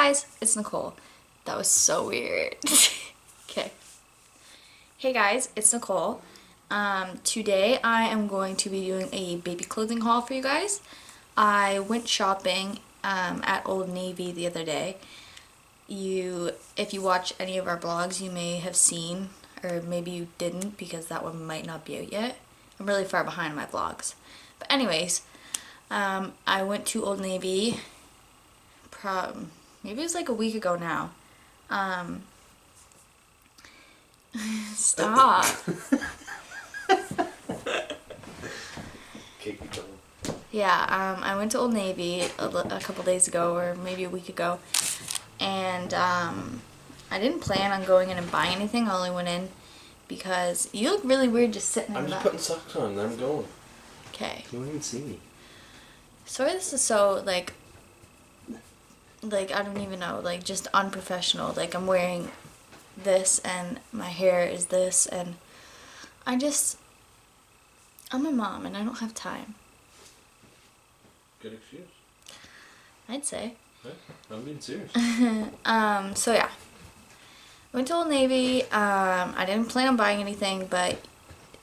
guys, it's Nicole. That was so weird. Okay. Hey guys, it's Nicole. Today I am going to be doing a baby clothing haul for you guys. I went shopping at Old Navy the other day. If you watch any of our vlogs, you may have seen, or maybe you didn't because that one might not be out yet. I'm really far behind my vlogs. But anyways, I went to Old Navy maybe it was like a week ago now. Stop. Yeah, I went to Old Navy a couple days ago, or maybe a week ago, and I didn't plan on going in and buying anything. I only went in because you look really weird just sitting in I'm the just back. putting socks on and I'm going. Okay. You won't even see me. Sorry this is so, like, I don't even know, like, just unprofessional. Like, I'm wearing this and my hair is this, and I'm a mom and I don't have time. Good excuse. I'd say. Yeah, I'm being serious. So yeah. Went to Old Navy. I didn't plan on buying anything, but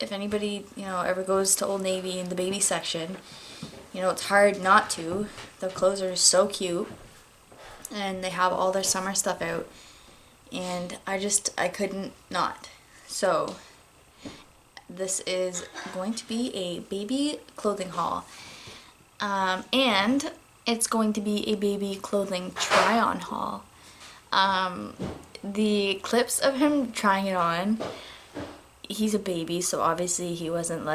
if anybody, ever goes to Old Navy in the baby section, it's hard not to. The clothes are so cute. And they have all their summer stuff out. And I couldn't not. So, this is going to be a baby clothing haul. And it's going to be a baby clothing try-on haul. The clips of him trying it on, he's a baby, so obviously he wasn't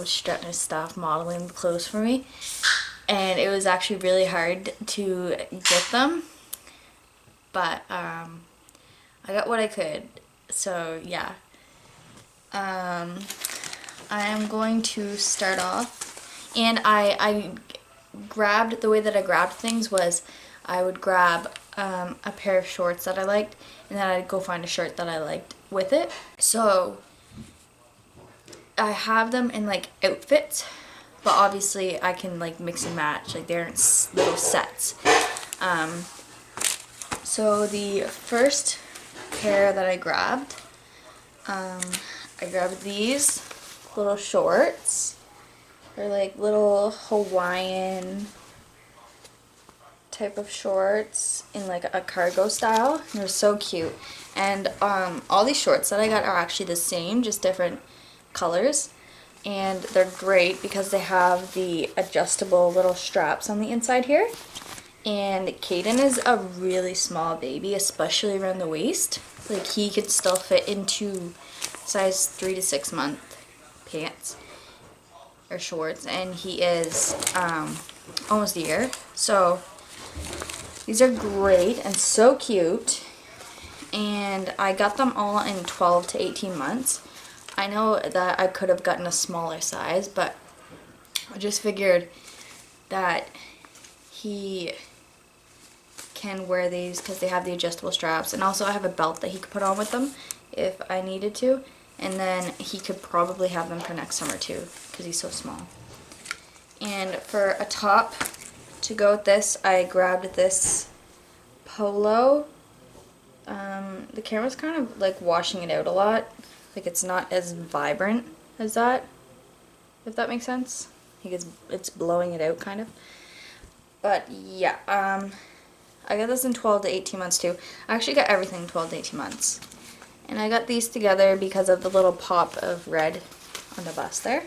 strutting his stuff, modeling the clothes for me. And it was actually really hard to get them, but I got what I could. So yeah, I am going to start off, and I grabbed, the way that I grabbed things was I would grab a pair of shorts that I liked, and then I'd go find a shirt that I liked with it. So I have them in outfits, but obviously I can mix and match, they're in little sets. So the first pair that I grabbed, I grabbed these little shorts. They're little Hawaiian type of shorts in a cargo style. They're so cute. And all these shorts that I got are actually the same, just different colors. And they're great because they have the adjustable little straps on the inside here. And Caden is a really small baby, especially around the waist. He could still fit into size 3 to 6 month pants or shorts, and he is almost a year. So these are great and so cute, and I got them all in 12 to 18 months. I know that I could have gotten a smaller size, but I just figured that he can wear these because they have the adjustable straps, and also I have a belt that he could put on with them if I needed to, and then he could probably have them for next summer too because he's so small. And for a top to go with this, I grabbed this polo. The camera's kind of washing it out a lot. It's not as vibrant as that, if that makes sense. It's blowing it out kind of. But yeah, I got this in 12 to 18 months too. I actually got everything in 12 to 18 months. And I got these together because of the little pop of red on the bust there.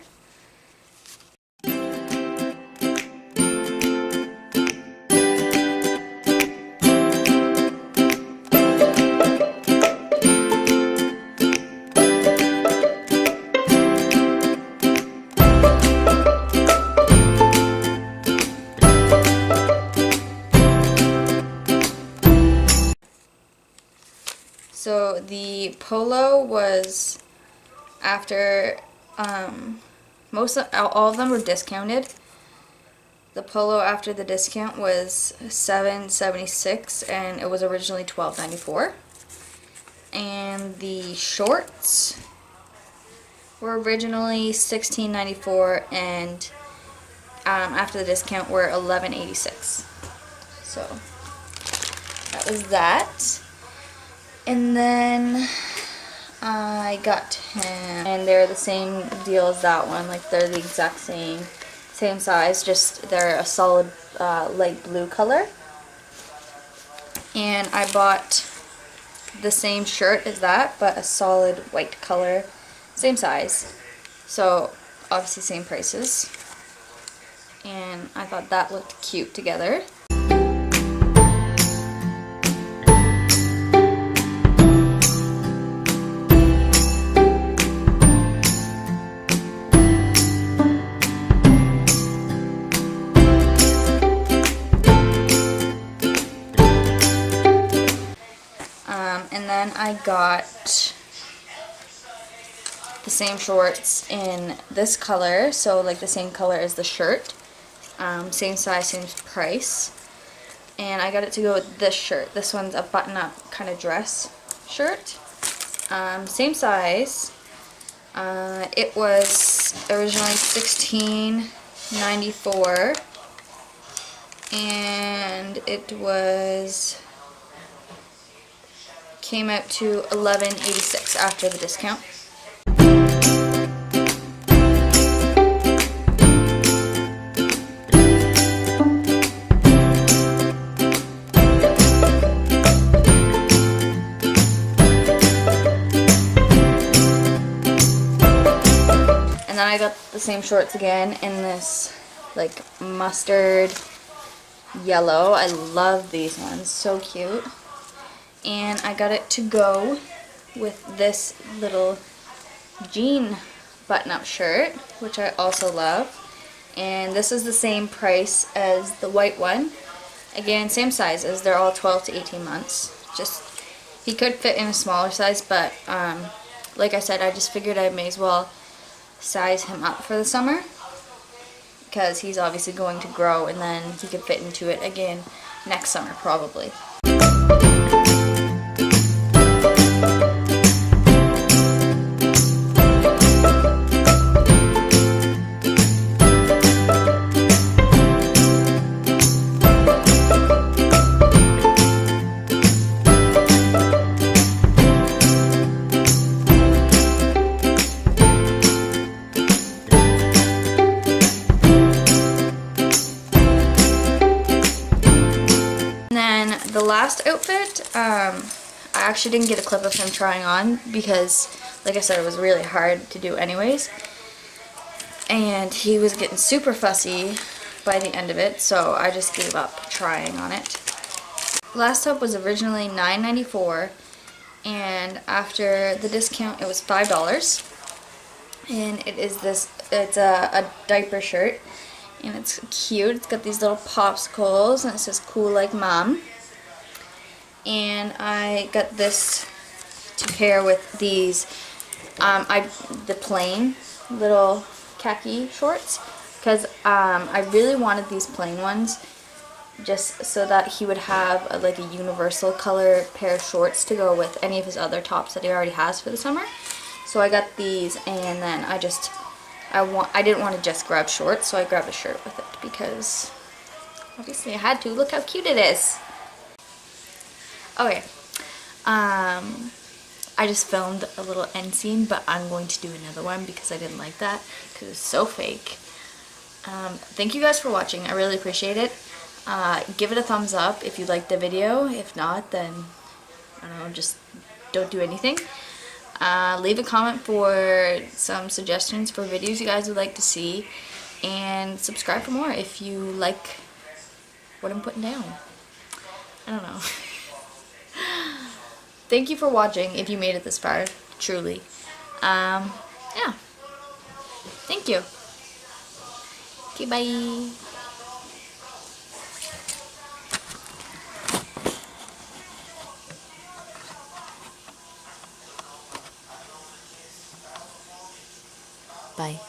So the polo was after, all of them were discounted. The polo after the discount was $7.76, and it was originally $12.94. And the shorts were originally $16.94, and after the discount were $11.86. So that was that. And then I got him, and they're the same deal as that one. Like they're the exact same size, just they're a solid light blue color. And I bought the same shirt as that, but a solid white color, same size. So obviously same prices. And I thought that looked cute together. And then I got the same shorts in this color, so like the same color as the shirt, same size, same price. And I got it to go with this shirt. This one's a button-up kind of dress shirt, same size. It was originally $16.94, and it came out to $11.86 after the discount. And then I got the same shorts again in this like mustard yellow. I love these ones, so cute. And I got it to go with this little jean button-up shirt, which I also love. And this is the same price as the white one. Again, same sizes. They're all 12 to 18 months. Just, he could fit in a smaller size, but like I said, I just figured I may as well size him up for the summer, because he's obviously going to grow, and then he could fit into it again next summer probably. The last outfit, I actually didn't get a clip of him trying on because, like I said, it was really hard to do anyways. And he was getting super fussy by the end of it, so I just gave up trying on it. Last top was originally $9.94, and after the discount it was $5. And it is this, it's a diaper shirt, and it's cute. It's got these little popsicles, and it says "Cool Like Mom." And I got this to pair with these, the plain little khaki shorts, because I really wanted these plain ones just so that he would have like a universal color pair of shorts to go with any of his other tops that he already has for the summer. So I got these, and then I didn't want to just grab shorts, so I grabbed a shirt with it because obviously I had to. Look how cute it is. Okay, I just filmed a little end scene, but I'm going to do another one because I didn't like that, because it's so fake. Thank you guys for watching. I really appreciate it. Give it a thumbs up if you liked the video. If not, then, I don't know, just don't do anything. Leave a comment for some suggestions for videos you guys would like to see, and subscribe for more if you like what I'm putting down. I don't know. Thank you for watching if you made it this far, truly. Yeah. Thank you. Okay, bye. Bye.